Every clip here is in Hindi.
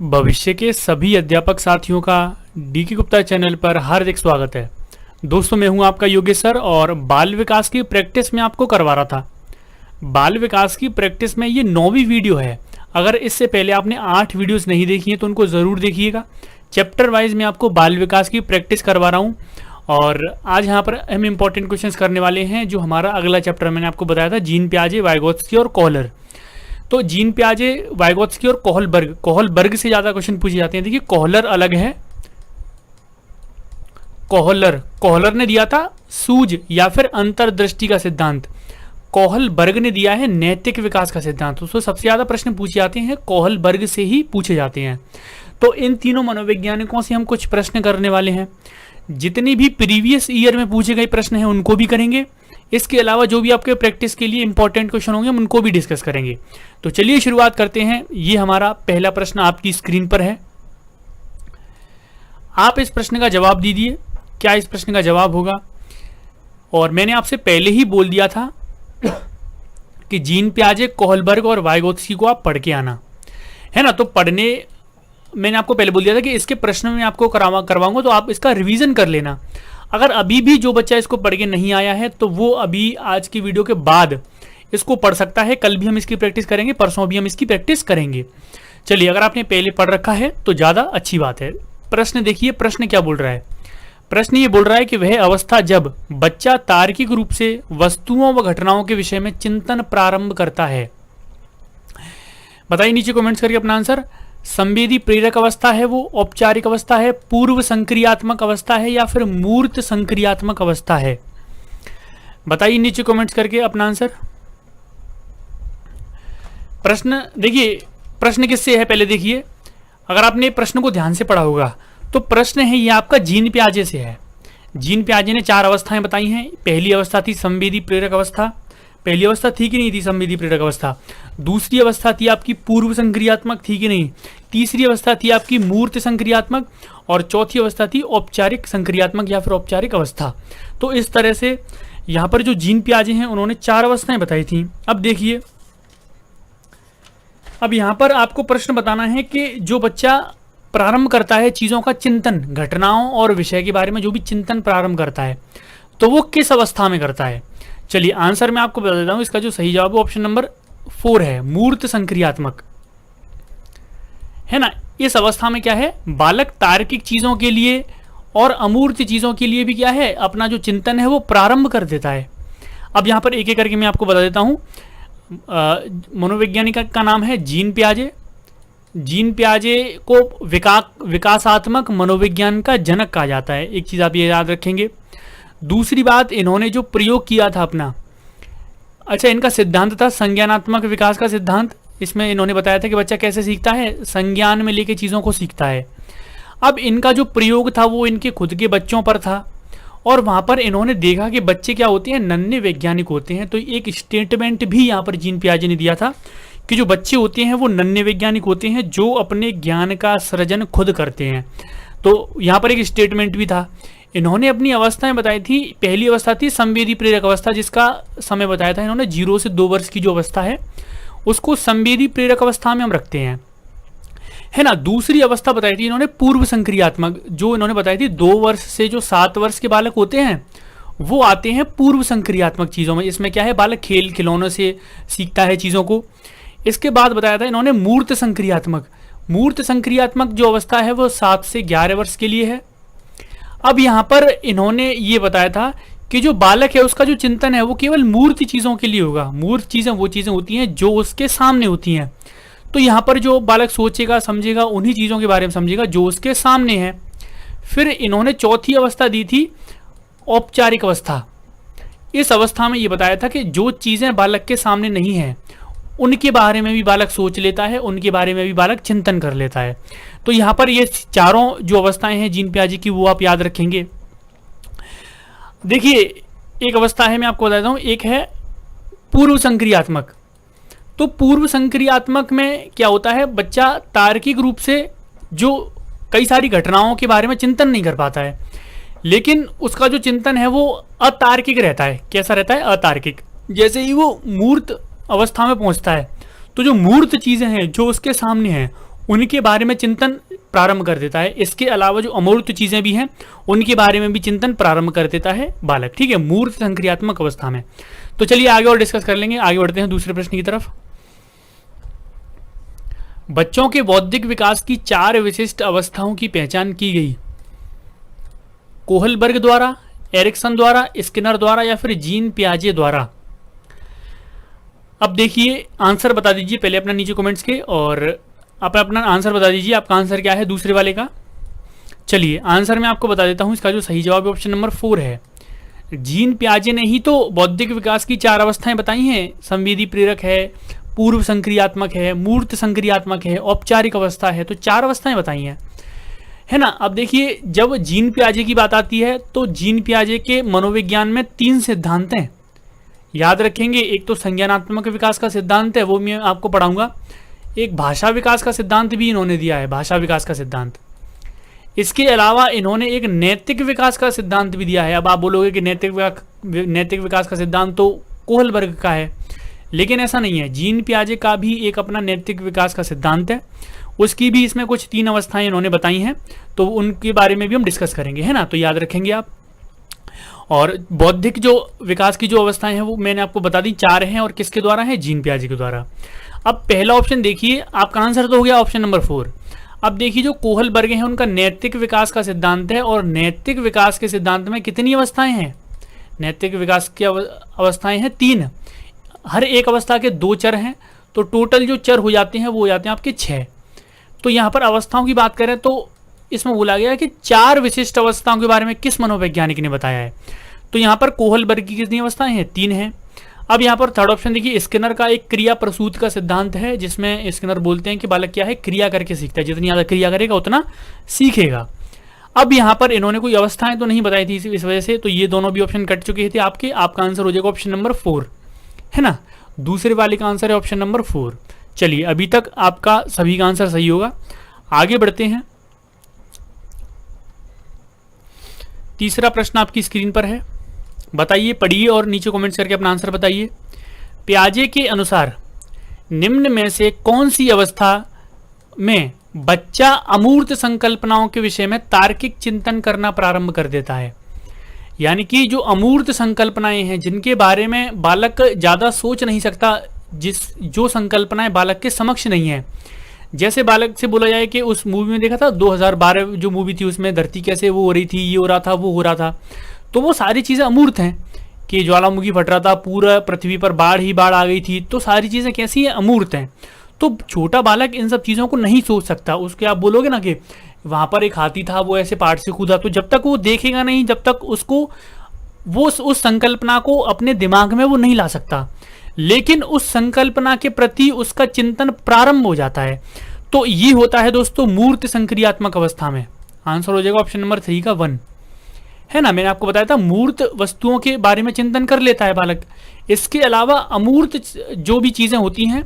भविष्य के सभी अध्यापक साथियों का डीके गुप्ता चैनल पर हार्दिक स्वागत है। दोस्तों, मैं हूं आपका योगेश सर और बाल विकास की प्रैक्टिस में आपको करवा रहा था। बाल विकास की प्रैक्टिस में ये 9वीं वीडियो है। अगर इससे पहले आपने 8 वीडियोस नहीं देखी हैं तो उनको ज़रूर देखिएगा। चैप्टर वाइज मैं आपको बाल विकास की प्रैक्टिस करवा रहा हूँ और आज यहाँ पर हम इंपॉर्टेंट क्वेश्चंस करने वाले हैं। जो हमारा अगला चैप्टर मैंने आपको बताया था, जीन पियाजे, वाइगोत्स्की और कोहलर। तो जीन पियाजे, वाइगोत्स्की और कोहलबर्ग से ज्यादा क्वेश्चन पूछे जाते हैं। देखिए, कोहलर अलग है। कोहलर ने दिया था सूझ या फिर अंतर्दृष्टि का सिद्धांत। कोहलबर्ग ने दिया है नैतिक विकास का सिद्धांत। उसको सबसे ज्यादा प्रश्न पूछे जाते हैं कोहलबर्ग से ही पूछे जाते हैं। तो इन तीनों मनोवैज्ञानिकों से हम कुछ प्रश्न करने वाले हैं। जितनी भी प्रीवियस ईयर में पूछे गए प्रश्न हैं उनको भी करेंगे। इसके अलावा जो भी आपके प्रैक्टिस के लिए इंपॉर्टेंट क्वेश्चन होंगे हम उनको भी डिस्कस करेंगे। तो चलिए शुरुआत करते हैं। ये हमारा पहला प्रश्न आपकी स्क्रीन पर है। आप इस प्रश्न का जवाब दीजिए। क्या इस प्रश्न का जवाब होगा? और मैंने आपसे पहले ही बोल दिया था कि जीन पियाजे, कोहलबर्ग और वाइगोत्स्की को आप पढ़ के आना है ना। तो पढ़ने मैंने आपको पहले बोल दिया था कि इसके प्रश्न में आपको करवाऊंगा तो आप इसका रिवीजन कर लेना। अगर अभी भी जो बच्चा इसको पढ़ के नहीं आया है तो वो अभी आज की वीडियो के बाद इसको पढ़ सकता है। कल भी हम इसकी प्रैक्टिस करेंगे, परसों भी हम इसकी प्रैक्टिस करेंगे। चलिए, अगर आपने पहले पढ़ रखा है तो ज़्यादा अच्छी बात है। प्रश्न देखिए, प्रश्न क्या बोल रहा है। प्रश्न ये बोल रहा है कि वह अवस्था जब बच्चा तार्किक रूप से वस्तुओं व घटनाओं के विषय में चिंतन प्रारंभ करता है। बताइए नीचे कमेंट्स करके अपना आंसर। संवेदी प्रेरक अवस्था है, वो औपचारिक अवस्था है, पूर्व संक्रियात्मक अवस्था है या फिर मूर्त संक्रियात्मक अवस्था है? बताइए नीचे कमेंट्स करके अपना आंसर। प्रश्न देखिए, प्रश्न किससे है पहले देखिए। अगर आपने प्रश्न को ध्यान से पढ़ा होगा तो प्रश्न है ये आपका जीन पियाजे से है। जीन पियाजे ने 4 अवस्थाएं बताई हैं। पहली अवस्था थी संवेदी प्रेरक अवस्था। पहली अवस्था थी कि नहीं थी संवेदी प्रेरक अवस्था? दूसरी अवस्था थी आपकी पूर्व संक्रियात्मक, थी कि नहीं? तीसरी अवस्था थी आपकी मूर्त संक्रियात्मक और चौथी अवस्था थी औपचारिक संक्रियात्मक या फिर औपचारिक अवस्था। तो इस तरह से यहाँ पर जो जीन पियाजे हैं उन्होंने 4 अवस्थाएं बताई थी। अब देखिए, अब यहाँ पर आपको प्रश्न बताना है कि जो बच्चा प्रारंभ करता है चीज़ों का चिंतन, घटनाओं और विषय के बारे में जो भी चिंतन प्रारंभ करता है तो वो किस अवस्था में करता है? चलिए, आंसर मैं आपको बता देता हूं। इसका जो सही जवाब है ऑप्शन नंबर 4 है, मूर्त संक्रियात्मक, है ना। इस अवस्था में क्या है, बालक तार्किक चीजों के लिए और अमूर्त चीजों के लिए भी क्या है, अपना जो चिंतन है वो प्रारंभ कर देता है। अब यहां पर एक एक करके मैं आपको बता देता हूं। मनोवैज्ञानिक का नाम है जीन पियाजे। जीन पियाजे को विकासात्मक मनोविज्ञान का जनक कहा जाता है। एक चीज आप ये याद रखेंगे। दूसरी बात, इन्होंने जो प्रयोग किया था अपना, अच्छा, इनका सिद्धांत था संज्ञानात्मक विकास का सिद्धांत। इसमें इन्होंने बताया था कि बच्चा कैसे सीखता है, संज्ञान में लेके चीज़ों को सीखता है। अब इनका जो प्रयोग था वो इनके खुद के बच्चों पर था और वहाँ पर इन्होंने देखा कि बच्चे क्या होते हैं, नन्हे वैज्ञानिक होते हैं। तो एक स्टेटमेंट भी यहाँ पर जीन पियाजे ने दिया था कि जो बच्चे होते हैं वो नन्हे वैज्ञानिक होते हैं जो अपने ज्ञान का सृजन खुद करते हैं। तो यहाँ पर एक स्टेटमेंट भी था। इन्होंने अपनी अवस्थाएं बताई थी। पहली अवस्था थी संवेदी प्रेरक अवस्था, जिसका समय बताया था इन्होंने 0 से 2 वर्ष की जो अवस्था है उसको संवेदी प्रेरक अवस्था में हम रखते हैं, है ना। दूसरी अवस्था बताई थी इन्होंने पूर्व संक्रियात्मक, जो इन्होंने बताई थी 2 वर्ष से जो 7 वर्ष के बालक होते हैं वो आते हैं पूर्व संक्रियात्मक चीज़ों में। इसमें क्या है, बालक खेल खिलौनों से सीखता है चीज़ों को। इसके बाद बताया था इन्होंने मूर्त संक्रियात्मक। मूर्त संक्रियात्मक जो अवस्था है वो 7 से 11 वर्ष के लिए है। अब यहाँ पर इन्होंने ये बताया था कि जो बालक है उसका जो चिंतन है वो केवल मूर्त चीज़ों के लिए होगा। मूर्त चीज़ें वो चीज़ें होती हैं जो उसके सामने होती हैं। तो यहाँ पर जो बालक सोचेगा समझेगा उन्हीं चीज़ों के बारे में समझेगा जो उसके सामने है। फिर इन्होंने चौथी अवस्था दी थी औपचारिक अवस्था। इस अवस्था में ये बताया था कि जो चीज़ें बालक के सामने नहीं हैं उनके बारे में भी बालक सोच लेता है, उनके बारे में भी बालक चिंतन कर लेता है। तो यहाँ पर ये 4 जो अवस्थाएं हैं जीन पियाजे की वो आप याद रखेंगे। देखिए, एक अवस्था है मैं आपको बताता हूँ, एक है पूर्व संक्रियात्मक। तो पूर्व संक्रियात्मक में क्या होता है, बच्चा तार्किक रूप से जो कई सारी घटनाओं के बारे में चिंतन नहीं कर पाता है, लेकिन उसका जो चिंतन है वो अतार्किक रहता है। कैसा रहता है, अतार्किक। जैसे ही वो मूर्त अवस्था में पहुंचता है तो जो मूर्त चीजें हैं जो उसके सामने हैं उनके बारे में चिंतन प्रारंभ कर देता है। इसके अलावा जो अमूर्त चीजें भी हैं उनके बारे में भी चिंतन प्रारंभ कर देता है बालक, ठीक है, मूर्त संक्रियात्मक अवस्था में। तो चलिए आगे और डिस्कस कर लेंगे। आगे बढ़ते हैं दूसरे प्रश्न की तरफ। बच्चों के बौद्धिक विकास की 4 विशिष्ट अवस्थाओं की पहचान की गई। कोहलबर्ग द्वारा, एरिक्सन द्वारा, स्किनर द्वारा या फिर जीन पियाजे द्वारा। अब देखिए आंसर बता दीजिए पहले अपना नीचे कमेंट्स के, और आप अपना आंसर बता दीजिए आपका आंसर क्या है दूसरे वाले का। चलिए आंसर मैं आपको बता देता हूं, इसका जो सही जवाब ऑप्शन नंबर 4 है। जीन पियाजे ने ही तो बौद्धिक विकास की 4 अवस्थाएं बताई हैं। संवेदी प्रेरक है, पूर्व संक्रियात्मक है, मूर्त संक्रियात्मक है, औपचारिक अवस्था है, तो 4 अवस्थाएं बताई हैं, है ना। अब देखिए जब जीन पियाजे की बात आती है तो जीन पियाजे के मनोविज्ञान में 3 सिद्धांत हैं, याद रखेंगे। एक तो संज्ञानात्मक विकास का सिद्धांत है, वो मैं आपको पढ़ाऊंगा। एक भाषा विकास का सिद्धांत भी इन्होंने दिया है, भाषा विकास का सिद्धांत। इसके अलावा इन्होंने एक नैतिक विकास का सिद्धांत भी दिया है। अब आप बोलोगे कि नैतिक विकास का सिद्धांत तो कोहलबर्ग का है, लेकिन ऐसा नहीं है। जीन पियाजे का भी एक अपना नैतिक विकास का सिद्धांत है, उसकी भी इसमें कुछ 3 अवस्थाएं इन्होंने बताई हैं, तो उनके बारे में भी हम डिस्कस करेंगे, है ना। तो याद रखेंगे आप। और बौद्धिक जो विकास की जो अवस्थाएं हैं वो मैंने आपको बता दी 4 हैं, और किसके द्वारा है, जीन पियाजे के द्वारा। अब पहला ऑप्शन देखिए, आपका आंसर तो हो गया ऑप्शन नंबर 4। अब देखिए जो कोहलबर्ग है उनका नैतिक विकास का सिद्धांत है, और नैतिक विकास के सिद्धांत में कितनी अवस्थाएं हैं, नैतिक विकास की अवस्थाएं हैं 3। हर एक अवस्था के 2 चर हैं, तो टोटल जो चर हो जाते हैं वो हो जाते हैं आपके 6। तो यहाँ पर अवस्थाओं की बात करें तो इसमें बोला गया कि 4 विशिष्ट अवस्थाओं के बारे में किस मनोवैज्ञानिक ने बताया है। तो यहाँ पर कोहलबर्ग की कितनी अवस्थाएं हैं, 3 हैं। अब यहाँ पर थर्ड ऑप्शन देखिए, स्किनर का एक क्रिया प्रसूत का सिद्धांत है, जिसमें स्किनर बोलते हैं कि बालक क्या है, क्रिया करके सीखता है, जितनी ज़्यादा क्रिया करेगा उतना सीखेगा। अब यहाँ पर इन्होंने कोई अवस्थाएं तो नहीं बताई थी, इस वजह से तो ये दोनों भी ऑप्शन कट चुके थे आपके। आपका आंसर हो जाएगा ऑप्शन नंबर 4, है ना। दूसरे वाले का आंसर है ऑप्शन नंबर 4। चलिए अभी तक आपका सभी का आंसर सही होगा। आगे बढ़ते हैं। तीसरा प्रश्न आपकी स्क्रीन पर है, बताइए, पढ़िए और नीचे कमेंट्स करके अपना आंसर बताइए। पियाजे के अनुसार निम्न में से कौन सी अवस्था में बच्चा अमूर्त संकल्पनाओं के विषय में तार्किक चिंतन करना प्रारंभ कर देता है। यानी कि जो अमूर्त संकल्पनाएं हैं जिनके बारे में बालक ज़्यादा सोच नहीं सकता, जो संकल्पनाएं बालक के समक्ष नहीं है। जैसे बालक से बोला जाए कि उस मूवी में देखा था 2012 जो मूवी थी, उसमें धरती कैसे वो हो रही थी, ये हो रहा था, वो हो रहा था, तो वो सारी चीज़ें अमूर्त हैं कि ज्वालामुखी फट रहा था, पूरा पृथ्वी पर बाढ़ ही बाढ़ आ गई थी, तो सारी चीज़ें कैसी हैं, अमूर्त हैं। तो छोटा बालक इन सब चीज़ों को नहीं सोच सकता। उसके आप बोलोगे ना कि वहाँ पर एक हाथी था, वो ऐसे पहाड़ से कूदा, तो जब तक वो देखेगा नहीं, जब तक उसको वो उस संकल्पना को अपने दिमाग में वो नहीं ला सकता, लेकिन उस संकल्पना के प्रति उसका चिंतन प्रारंभ हो जाता है। तो ये होता है दोस्तों मूर्त संक्रियात्मक अवस्था में। आंसर हो जाएगा ऑप्शन नंबर 3 का 1, है ना। मैंने आपको बताया था मूर्त वस्तुओं के बारे में चिंतन कर लेता है बालक। इसके अलावा अमूर्त जो भी चीजें होती हैं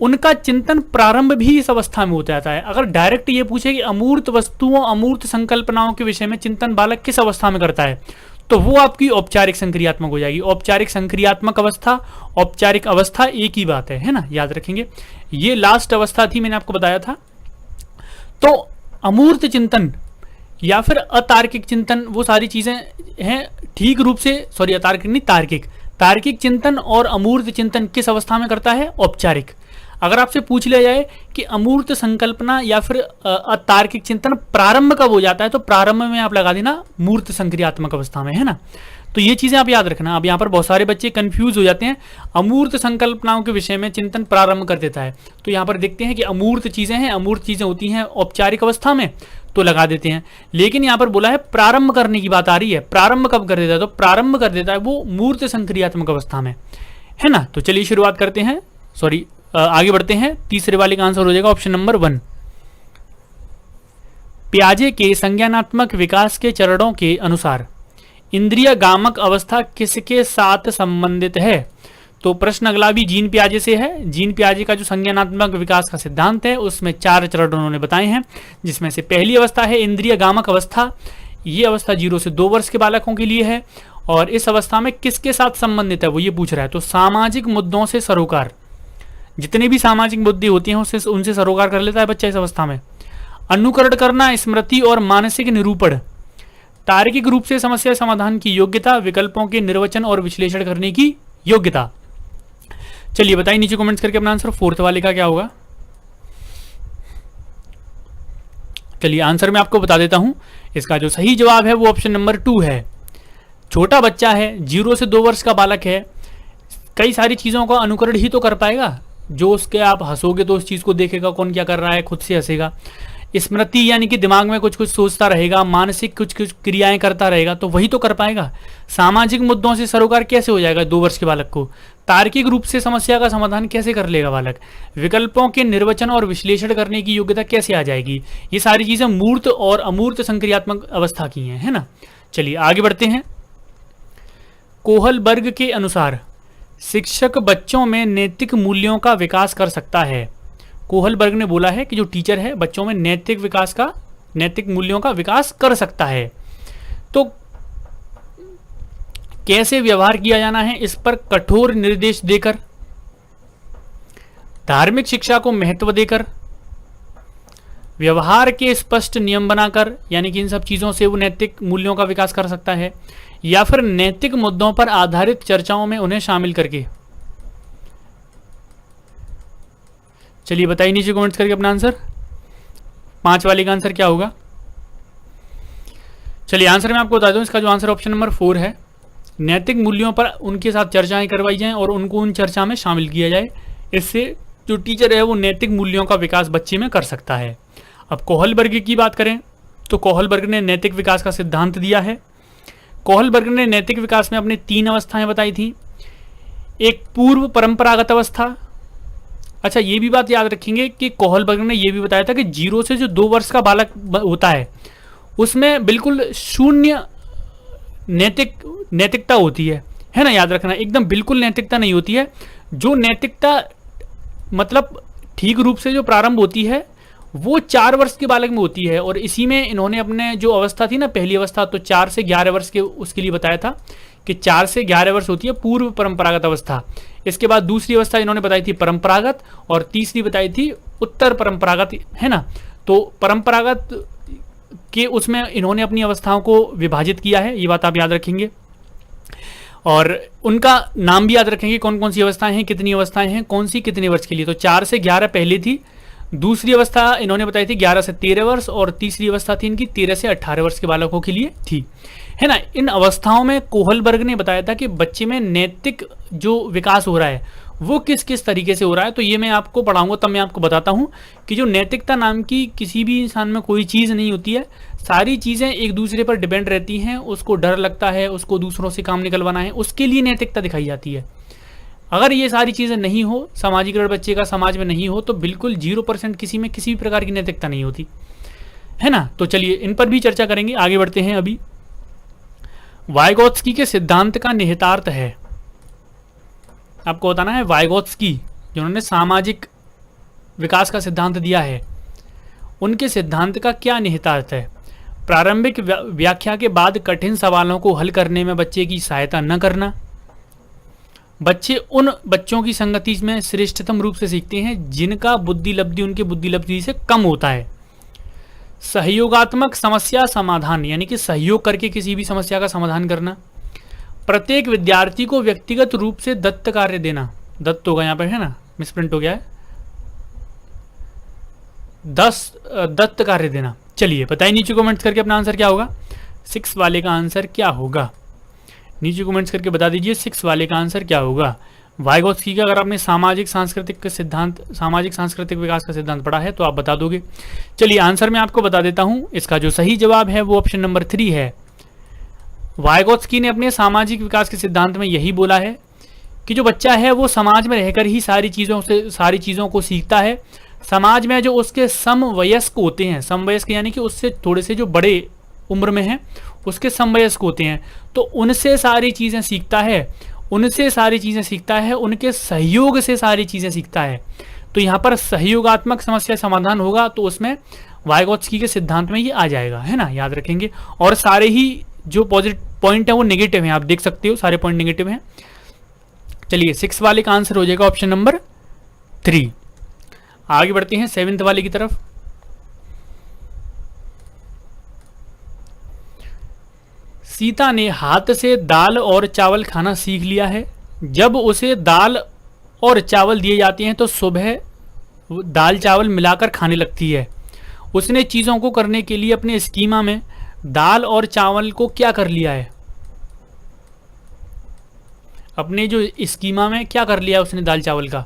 उनका चिंतन प्रारंभ भी इस अवस्था में होता जाता है। अगर डायरेक्ट ये पूछे कि अमूर्त वस्तुओं, अमूर्त संकल्पनाओं के विषय में चिंतन बालक किस अवस्था में करता है, तो वो आपकी औपचारिक संक्रियात्मक हो जाएगी। औपचारिक संक्रियात्मक अवस्था, औपचारिक अवस्था एक ही बात है ना, याद रखेंगे। ये लास्ट अवस्था थी, मैंने आपको बताया था। तो अमूर्त चिंतन या फिर अतार्किक चिंतन, वो सारी चीजें हैं ठीक रूप से, सॉरी अतार्किक नहीं, तार्किक चिंतन और अमूर्त चिंतन किस अवस्था में करता है, औपचारिक। अगर आपसे पूछ लिया जाए कि अमूर्त संकल्पना या फिर अतार्किक चिंतन प्रारंभ कब हो जाता है, तो प्रारंभ में आप लगा देना मूर्त संक्रियात्मक अवस्था में, है ना। तो ये चीजें आप याद रखना। अब यहाँ पर बहुत सारे बच्चे कंफ्यूज हो जाते हैं। अमूर्त संकल्पनाओं के विषय में चिंतन प्रारंभ कर देता है, तो यहाँ पर देखते हैं कि अमूर्त चीजें हैं, अमूर्त चीजें होती हैं औपचारिक अवस्था में, तो लगा देते हैं। लेकिन यहाँ पर बोला है प्रारंभ करने की बात आ रही है, प्रारंभ कब कर देता है, तो प्रारंभ कर देता है वो मूर्त संक्रियात्मक अवस्था में, है ना। तो चलिए शुरुआत करते हैं, आगे बढ़ते हैं। तीसरे वाले का आंसर हो जाएगा ऑप्शन नंबर 1। पियाजे के संज्ञानात्मक विकास के चरणों के अनुसार इंद्रिय गामक अवस्था किसके साथ संबंधित है। तो प्रश्न अगला भी जीन पियाजे से है। जीन पियाजे का जो संज्ञानात्मक विकास का सिद्धांत है उसमें 4 चरण उन्होंने बताए हैं, जिसमें से पहली अवस्था है इंद्रिय गामक अवस्था। ये अवस्था 0 से 2 वर्ष के बालकों के लिए है, और इस अवस्था में किसके साथ संबंधित है वो ये पूछ रहा है। तो सामाजिक मुद्दों से सरोकार, जितने भी सामाजिक मुद्दे होते हैं उससे उनसे सरोकार कर लेता है बच्चा इस अवस्था में। अनुकरण करना, स्मृति और मानसिक निरूपण, तार्किक रूप से समस्या समाधान की योग्यता, विकल्पों के निर्वचन और विश्लेषण करने की योग्यता। चलिए बताइए नीचे कमेंट्स करके अपना आंसर फोर्थ वाले का क्या होगा। चलिए आंसर मैं आपको बता देता हूं। इसका जो सही जवाब है वो ऑप्शन नंबर 2 है। छोटा बच्चा है, 0 से 2 वर्ष का बालक है, कई सारी चीज़ों का अनुकरण ही तो कर पाएगा। जो उसके आप हंसोगे तो उस चीज़ को देखेगा कौन क्या कर रहा है, खुद से हंसेगा। स्मृति यानी कि दिमाग में कुछ कुछ सोचता रहेगा, मानसिक कुछ कुछ क्रियाएं करता रहेगा, तो वही तो कर पाएगा। सामाजिक मुद्दों से सरोकार कैसे हो जाएगा 2 वर्ष के बालक को। तार्किक रूप से समस्या का समाधान कैसे कर लेगा बालक। विकल्पों के निर्वचन और विश्लेषण करने की योग्यता कैसे आ जाएगी। ये सारी चीज़ें मूर्त और अमूर्त संक्रियात्मक अवस्था की हैं, है ना। चलिए आगे बढ़ते हैं। कोहलबर्ग के अनुसार शिक्षक बच्चों में नैतिक मूल्यों का विकास कर सकता है। कोहलबर्ग ने बोला है कि जो टीचर है बच्चों में नैतिक मूल्यों का विकास कर सकता है। तो कैसे व्यवहार किया जाना है, इस पर कठोर निर्देश देकर, धार्मिक शिक्षा को महत्व देकर, व्यवहार के स्पष्ट नियम बनाकर, यानी कि इन सब चीजों से वो नैतिक मूल्यों का विकास कर सकता है, या फिर नैतिक मुद्दों पर आधारित चर्चाओं में उन्हें शामिल करके। चलिए बताइए नीचे कमेंट्स करके अपना आंसर। 5 वाले का आंसर क्या होगा। चलिए आंसर मैं आपको बता दूं, इसका जो आंसर ऑप्शन नंबर 4 है। नैतिक मूल्यों पर उनके साथ चर्चाएं करवाई जाएं और उनको उन चर्चा में शामिल किया जाए। इससे जो टीचर है वो नैतिक मूल्यों का विकास बच्चे में कर सकता है। अब कोहलबर्ग की बात करें तो कोहलबर्ग ने नैतिक विकास का सिद्धांत दिया है। कोहलबर्ग ने नैतिक विकास में अपनी 3 अवस्थाएं बताई थी। एक पूर्व परंपरागत अवस्था। अच्छा ये भी बात याद रखेंगे कि कोहलबर्ग ने यह भी बताया था कि 0 से जो 2 वर्ष का बालक होता है उसमें बिल्कुल शून्य नैतिकता होती है ना। याद रखना, एकदम बिल्कुल नैतिकता नहीं होती है। जो नैतिकता मतलब ठीक रूप से जो प्रारंभ होती है वो 4 वर्ष के बालक में होती है। और इसी में इन्होंने अपने जो अवस्था थी ना, पहली अवस्था, तो 4 से 11 वर्ष के उसके लिए बताया था कि 4 से 11 वर्ष होती है पूर्व परंपरागत अवस्था। इसके बाद दूसरी अवस्था इन्होंने बताई थी परंपरागत, और तीसरी बताई थी उत्तर परंपरागत, है ना। तो परंपरागत के उसमें इन्होंने अपनी अवस्थाओं को विभाजित किया है, ये बात आप याद रखेंगे। और उनका नाम भी याद रखेंगे, कौन कौन सी अवस्थाएं हैं, कितनी अवस्थाएं हैं, कौन सी कितने वर्ष के लिए। तो 4 से 11 पहले थी, दूसरी अवस्था इन्होंने बताई थी 11 से 13 वर्ष, और तीसरी अवस्था थी इनकी 13 से 18 वर्ष के बालकों के लिए थी, है ना। इन अवस्थाओं में कोहलबर्ग ने बताया था कि बच्चे में नैतिक जो विकास हो रहा है वो किस किस तरीके से हो रहा है। तो ये मैं आपको पढ़ाऊंगा, तब मैं आपको बताता हूँ कि जो नैतिकता नाम की किसी भी इंसान में कोई चीज़ नहीं होती है। सारी चीज़ें एक दूसरे पर डिपेंड रहती हैं। उसको डर लगता है, उसको दूसरों से काम निकलवाना है, उसके लिए नैतिकता दिखाई जाती है। अगर ये सारी चीज़ें नहीं हो, सामाजिक बच्चे का समाज में नहीं हो, तो बिल्कुल 0% किसी में किसी भी प्रकार की नैतिकता नहीं होती, है ना। तो चलिए इन पर भी चर्चा करेंगे। आगे बढ़ते हैं। अभी वाइगोत्स्की के सिद्धांत का निहितार्थ है, आपको बताना है। वाइगोत्स्की जिन्होंने सामाजिक विकास का सिद्धांत दिया है, उनके सिद्धांत का क्या निहितार्थ है। प्रारंभिक व्याख्या के बाद कठिन सवालों को हल करने में बच्चे की सहायता न करना। बच्चे उन बच्चों की संगति में श्रेष्ठतम रूप से सीखते हैं जिनका बुद्धि लब्धि उनके बुद्धि लब्धि से कम होता है। सहयोगात्मक समस्या समाधान, यानी कि सहयोग करके किसी भी समस्या का समाधान करना। प्रत्येक विद्यार्थी को व्यक्तिगत रूप से दत्त कार्य देना। दत्त होगा यहाँ पर, है ना, मिसप्रिंट हो गया है, 10 दत्त कार्य देना। चलिए बताइए नीचे कमेंट्स करके अपना आंसर क्या होगा। 6 वाले का आंसर क्या होगा, नीचे कमेंट्स करके बता दीजिए 6 वाले का आंसर क्या होगा। वाइगोत्स्की का अगर आपने सामाजिक सांस्कृतिक विकास का सिद्धांत पढ़ा है तो आप बता दोगे। चलिए आंसर मैं आपको बता देता हूं। इसका जो सही जवाब है वो ऑप्शन नंबर 3 है। वाइगोत्स्की ने अपने सामाजिक विकास के सिद्धांत में यही बोला है कि जो बच्चा है वो समाज में रहकर ही सारी चीज़ों को सीखता है। समाज में जो उसके समवयस्क होते हैं, समवयस्क यानी कि उससे थोड़े से जो बड़े उम्र में हैं उसके समवयस्क होते हैं, तो उनसे सारी चीज़ें सीखता है, उनके सहयोग से सारी चीज़ें सीखता है। तो यहाँ पर सहयोगात्मक समस्या समाधान होगा तो उसमें वाइगोत्स्की के सिद्धांत में ये आ जाएगा, है ना, याद रखेंगे। और सारे ही जो पॉजिटिव पॉइंट है वो नेगेटिव हैं, आप देख सकते हो सारे पॉइंट नेगेटिव हैं। चलिए 6 वाले का आंसर हो जाएगा ऑप्शन नंबर 3। आगे बढ़ते हैं 7th वाले की तरफ। सीता ने हाथ से दाल और चावल खाना सीख लिया है। जब उसे दाल और चावल दिए जाते हैं तो सुबह वो दाल चावल मिलाकर खाने लगती है। उसने चीज़ों को करने के लिए अपने स्कीमा में दाल और चावल को क्या कर लिया है? अपने जो स्कीमा में क्या कर लिया उसने दाल चावल का?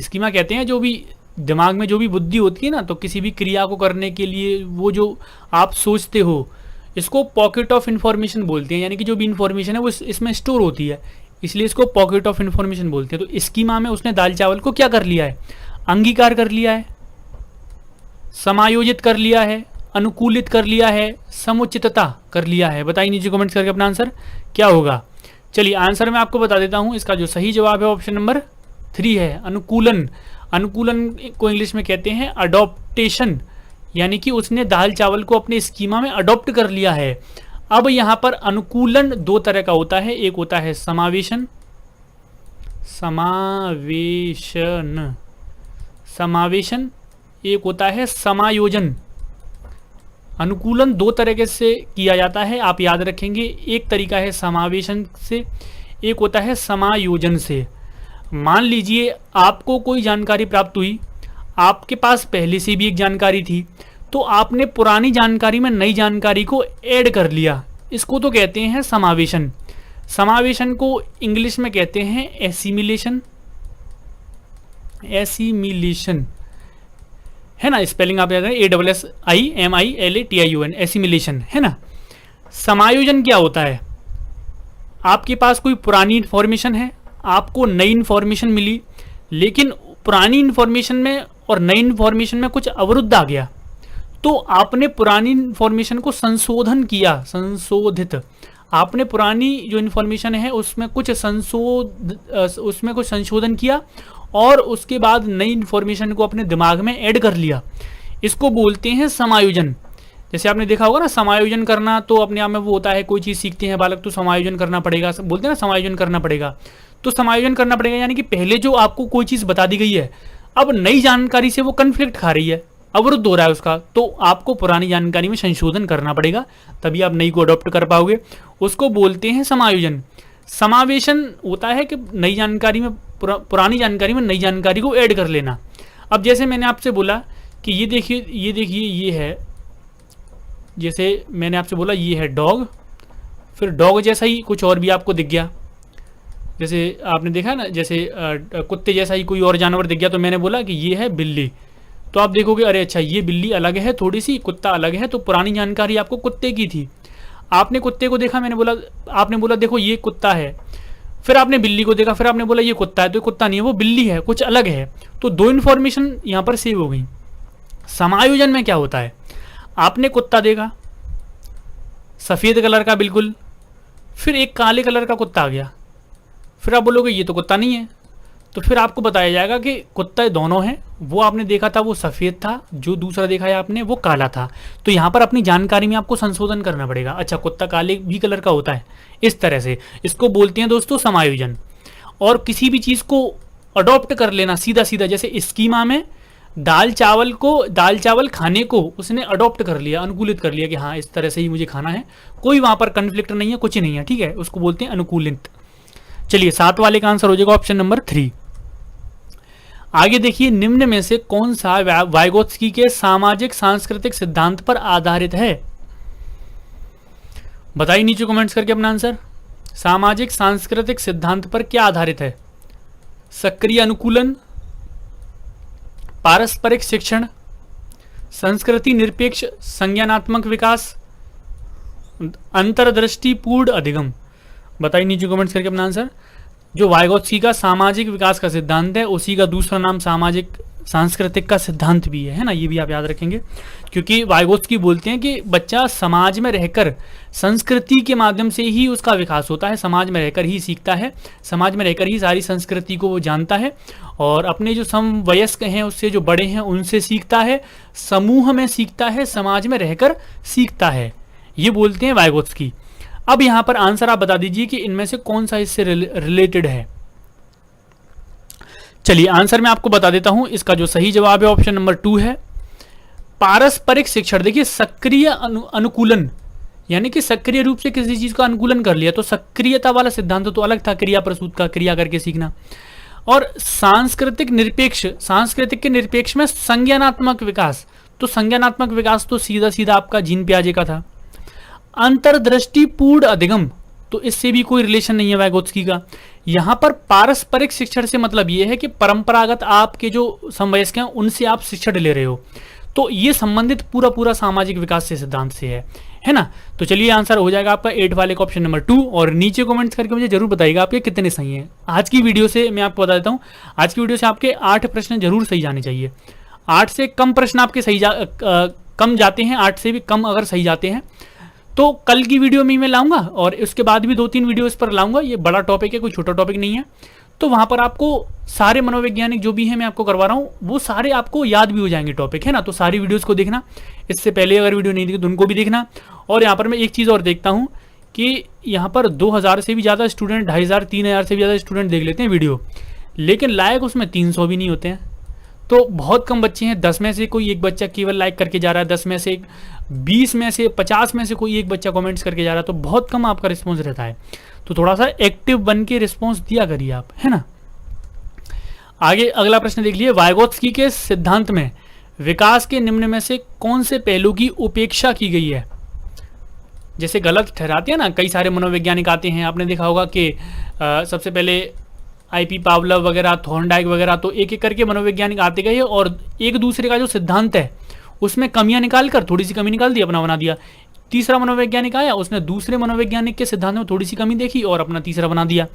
स्कीमा कहते हैं जो भी दिमाग में जो भी बुद्धि होती है ना, तो किसी भी क्रिया को करने के लिए वो जो आप सोचते हो, इसको पॉकेट ऑफ इन्फॉर्मेशन बोलते हैं। यानी कि जो भी इन्फॉर्मेशन है वो इसमें स्टोर होती है, इसलिए इसको पॉकेट ऑफ इन्फॉर्मेशन बोलते हैं। तो स्कीमा में उसने दाल चावल को क्या कर लिया है? अंगीकार कर लिया है, समायोजित कर लिया है, अनुकूलित कर लिया है, समुचितता कर लिया है। बताइए नीचे कमेंट्स करके अपना आंसर क्या होगा। चलिए आंसर मैं आपको बता देता हूं। इसका जो सही जवाब है ऑप्शन नंबर 3 है, अनुकूलन। अनुकूलन को इंग्लिश में कहते हैं अडॉप्टेशन, यानी कि उसने दाल चावल को अपने स्कीमा में अडॉप्ट कर लिया है। अब यहाँ पर अनुकूलन 2 तरह का होता है, एक होता है समावेशन, समावेशन, एक होता है समायोजन। अनुकूलन 2 तरीके से किया जाता है, आप याद रखेंगे। एक तरीका है समावेशन से, एक होता है समायोजन से। मान लीजिए आपको कोई जानकारी प्राप्त हुई, आपके पास पहले से भी एक जानकारी थी, तो आपने पुरानी जानकारी में नई जानकारी को ऐड कर लिया, इसको तो कहते हैं समावेशन। समावेशन को इंग्लिश में कहते हैं एसिमिलेशन, है ना। स्पेलिंग आप याद रखें, ASSIMILATION, एसिमिलेशन, है ना। समायोजन क्या होता है? आपके पास कोई पुरानी इंफॉर्मेशन है, आपको नई इंफॉर्मेशन मिली, लेकिन पुरानी इंफॉर्मेशन में और नई इंफॉर्मेशन में कुछ अवरुद्ध आ गया, तो आपने पुरानी इंफॉर्मेशन को संशोधन किया, संशोधित। आपने पुरानी जो इंफॉर्मेशन है उसमें कुछ संशोधन किया और उसके बाद नई इंफॉर्मेशन को अपने दिमाग में ऐड कर लिया, इसको बोलते हैं समायोजन। जैसे आपने देखा होगा ना, समायोजन करना तो अपने आप में वो होता है, कोई चीज़ सीखते हैं बालक तो समायोजन करना पड़ेगा, बोलते हैं ना समायोजन करना पड़ेगा। तो समायोजन करना पड़ेगा यानी कि पहले जो आपको कोई चीज़ बता दी गई है, अब नई जानकारी से वो कन्फ्लिक्ट खा रही है, अवरुद्ध हो रहा है उसका, तो आपको पुरानी जानकारी में संशोधन करना पड़ेगा, तभी आप नई को अडॉप्ट कर पाओगे। उसको बोलते हैं समायोजन। समावेशन होता है कि नई जानकारी में पुरानी जानकारी में नई जानकारी को ऐड कर लेना। अब जैसे मैंने आपसे बोला कि ये देखिए ये है, जैसे मैंने आपसे बोला ये है डॉग, फिर डॉग जैसा ही कुछ और भी आपको दिख गया, जैसे आपने देखा ना, जैसे कुत्ते जैसा ही कोई और जानवर दिख गया, तो मैंने बोला कि ये है बिल्ली, तो आप देखोगे अरे अच्छा ये बिल्ली अलग है थोड़ी सी, कुत्ता अलग है, तो पुरानी जानकारी आपको कुत्ते की थी, आपने कुत्ते को देखा, आपने बोला देखो ये कुत्ता है, फिर आपने बिल्ली को देखा, फिर आपने बोला ये कुत्ता है, तो ये कुत्ता नहीं है वो बिल्ली है, कुछ अलग है, तो 2 इन्फॉर्मेशन यहाँ पर सेव हो गई। समायोजन में क्या होता है, आपने कुत्ता देखा सफ़ेद कलर का बिल्कुल, फिर एक काले कलर का कुत्ता आ गया, फिर आप बोलोगे ये तो कुत्ता नहीं है, तो फिर आपको बताया जाएगा कि कुत्ता दोनों हैं, वो आपने देखा था वो सफ़ेद था, जो दूसरा देखा है आपने वो काला था। तो यहाँ पर अपनी जानकारी में आपको संशोधन करना पड़ेगा, अच्छा कुत्ता काले भी कलर का होता है, इस तरह से इसको बोलते हैं दोस्तों समायोजन। और किसी भी चीज़ को अडॉप्ट कर लेना सीधा सीधा, जैसे स्कीमा में दाल चावल खाने को उसने अडॉप्ट कर लिया, अनुकूलित कर लिया कि हाँ इस तरह से ही मुझे खाना है, कोई वहाँ पर कन्फ्लिक्ट नहीं है, कुछ नहीं है, ठीक है, उसको बोलते हैं अनुकूलित। चलिए 7 वाले का आंसर हो जाएगा ऑप्शन नंबर 3। आगे देखिए, निम्न में से कौन सा वाइगोत्स्की के सामाजिक सांस्कृतिक सिद्धांत पर आधारित है? बताइए नीचे कमेंट्स करके अपना आंसर। सामाजिक सांस्कृतिक सिद्धांत पर क्या आधारित है? सक्रिय अनुकूलन, पारस्परिक शिक्षण, संस्कृति निरपेक्ष संज्ञानात्मक विकास, अंतर्दृष्टिपूर्ण अधिगम। बताइए नीचे कमेंट्स करके अपना आंसर। जो वाइगोत्स्की का सामाजिक विकास का सिद्धांत है, उसी का दूसरा नाम सामाजिक सांस्कृतिक का सिद्धांत भी है ना, ये भी आप याद रखेंगे, क्योंकि वाइगोत्स्की बोलते हैं कि बच्चा समाज में रहकर संस्कृति के माध्यम से ही उसका विकास होता है, समाज में रहकर ही सीखता है, समाज में रहकर ही सारी संस्कृति को वो जानता है, और अपने जो समवयस्क हैं उससे जो बड़े हैं उनसे सीखता है, समूह में सीखता है, समाज में रहकर सीखता है, ये बोलते हैं वाइगोत्स्की। अब यहाँ पर आंसर आप बता दीजिए कि इनमें से कौन सा इससे रिलेटेड है। चलिए आंसर मैं आपको बता देता हूं, इसका जो सही जवाब है ऑप्शन नंबर 2 है पारस्परिक शिक्षण। देखिए सक्रिय अनुकूलन, यानी कि सक्रिय रूप से किसी चीज का अनुकूलन कर लिया, तो सक्रियता वाला सिद्धांत तो अलग था, क्रिया प्रसूत का, क्रिया करके सीखना। और सांस्कृतिक निरपेक्ष, सांस्कृतिक के निरपेक्ष में संज्ञानात्मक विकास, तो संज्ञानात्मक विकास तो सीधा सीधा आपका जीन पियाजे का था। अंतर्दृष्टिपूर्ण अधिगम, तो इससे भी कोई रिलेशन नहीं है वाइगोत्स्की का। यहां पर पारस्परिक शिक्षण से मतलब यह है कि परंपरागत आपके जो समवयस्क हैं उनसे आप शिक्षण ले रहे हो, तो ये संबंधित पूरा पूरा सामाजिक विकास से सिद्धांत से है ना। तो चलिए आंसर हो जाएगा आपका 8 वाले का ऑप्शन नंबर 2। और नीचे कमेंट्स करके मुझे जरूर बताइएगा आपके कितने सही हैं। आज की वीडियो से मैं आपको बता देता हूं, आज की वीडियो से आपके 8 प्रश्न जरूर सही जाने चाहिए। 8 से कम प्रश्न आपके सही कम जाते हैं, 8 से भी कम अगर सही जाते हैं तो कल की वीडियो में मैं लाऊंगा, और उसके बाद भी 2-3 वीडियो इस पर लाऊंगा। ये बड़ा टॉपिक है, कोई छोटा टॉपिक नहीं है। तो वहां पर आपको सारे मनोवैज्ञानिक जो भी है मैं आपको करवा रहा हूँ वो सारे आपको याद भी हो जाएंगे टॉपिक, है ना। तो सारी वीडियोस को देखना, इससे पहले अगर वीडियो नहीं देखी तो उनको भी देखना। और यहाँ पर मैं एक चीज़ और देखता हूँ कि यहाँ पर 2000 से भी ज़्यादा स्टूडेंट, 2500-3000 से भी ज़्यादा स्टूडेंट देख लेते हैं वीडियो, लेकिन लायक उसमें 300 भी नहीं होते हैं। तो बहुत कम बच्चे हैं, 10 में से कोई एक बच्चा केवल लाइक करके जा रहा है, 10 में से 20 में से 50 में से कोई एक बच्चा कमेंट्स करके जा रहा है, तो बहुत कम आपका रिस्पॉन्स रहता है। तो थोड़ा सा एक्टिव बन के रिस्पॉन्स दिया करिए आप, है ना। आगे अगला प्रश्न देख लिए, वाइगोत्स्की के सिद्धांत में विकास के निम्न में से कौन से पहलू की उपेक्षा की गई है। जैसे गलत ठहराते हैं ना कई सारे मनोवैज्ञानिक आते हैं, आपने देखा होगा कि सबसे पहले IP पावलव वगैरह, थॉर्नडाइक वगैरह, तो एक एक करके मनोवैज्ञानिक आते गए और एक दूसरे का जो सिद्धांत है उसमें कमियां निकाल कर थोड़ी सी कमी निकाल दी, अपना बना दिया। तीसरा मनोवैज्ञानिक आया, उसने दूसरे मनोवैज्ञानिक के सिद्धांत में थोड़ी सी कमी देखी और अपना तीसरा बना दिया।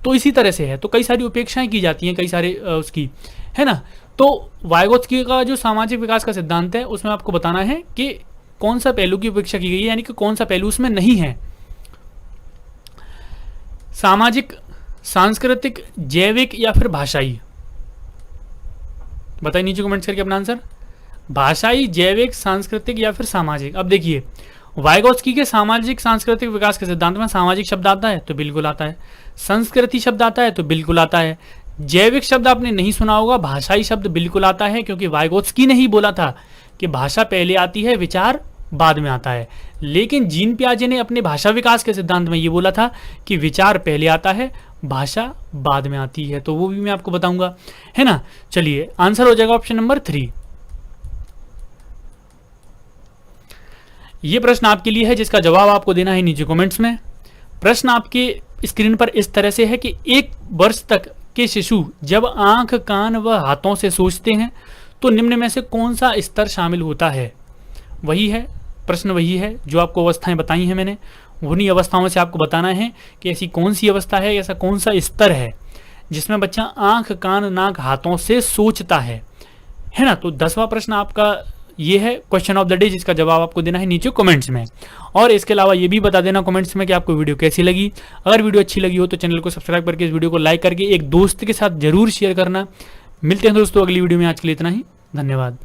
तो इसी तरह से है, तो कई सारी उपेक्षाएं की जाती हैं, कई सारे उसकी, है ना। तो वाइगोत्स्की का जो सामाजिक विकास का सिद्धांत है उसमें आपको बताना है कि कौन सा पहलू की उपेक्षा की गई है, यानी कि कौन सा पहलू उसमें नहीं है। सामाजिक, सांस्कृतिक, जैविक या फिर भाषाई, बताइए नीचे कमेंट्स करके अपना आंसर। भाषाई, जैविक, सांस्कृतिक या फिर सामाजिक। अब देखिए वाइगोत्स्की के सामाजिक सांस्कृतिक विकास के सिद्धांत में सामाजिक शब्द आता है तो बिल्कुल आता है, संस्कृति शब्द आता है तो बिल्कुल आता है, जैविक शब्द आपने नहीं सुना होगा, भाषाई शब्द बिल्कुल आता है, क्योंकि वाइगोत्स्की ने ही बोला था कि भाषा पहले आती है, विचार बाद में आता है। लेकिन जीन पियाजे ने अपने भाषा विकास के सिद्धांत में ये बोला था कि विचार पहले आता है, भाषा बाद में आती है। तो वो भी मैं आपको बताऊंगा, है ना। चलिए आंसर हो जाएगा ऑप्शन नंबर 3। ये प्रश्न आपके लिए है जिसका जवाब आपको देना है नीचे कमेंट्स में। प्रश्न आपके स्क्रीन पर इस तरह से है कि 1 वर्ष तक के शिशु जब आंख, कान व हाथों से सोचते हैं तो निम्न में से कौन सा स्तर शामिल होता है। वही है प्रश्न, वही है जो आपको अवस्थाएं बताई हैं मैंने, उन्हीं अवस्थाओं से आपको बताना है कि ऐसी कौन सी अवस्था है, ऐसा कौन सा स्तर है जिसमें बच्चा आंख, कान, नाक, हाथों से सोचता है ना। तो 10वां प्रश्न आपका ये है क्वेश्चन ऑफ द डे, जिसका जवाब आपको देना है नीचे कमेंट्स में। और इसके अलावा ये भी बता देना कमेंट्स में कि आपको वीडियो कैसी लगी। अगर वीडियो अच्छी लगी हो तो चैनल को सब्सक्राइब करके इस वीडियो को लाइक करके एक दोस्त के साथ जरूर शेयर करना। मिलते हैं दोस्तों अगली वीडियो में, आज के लिए इतना ही, धन्यवाद।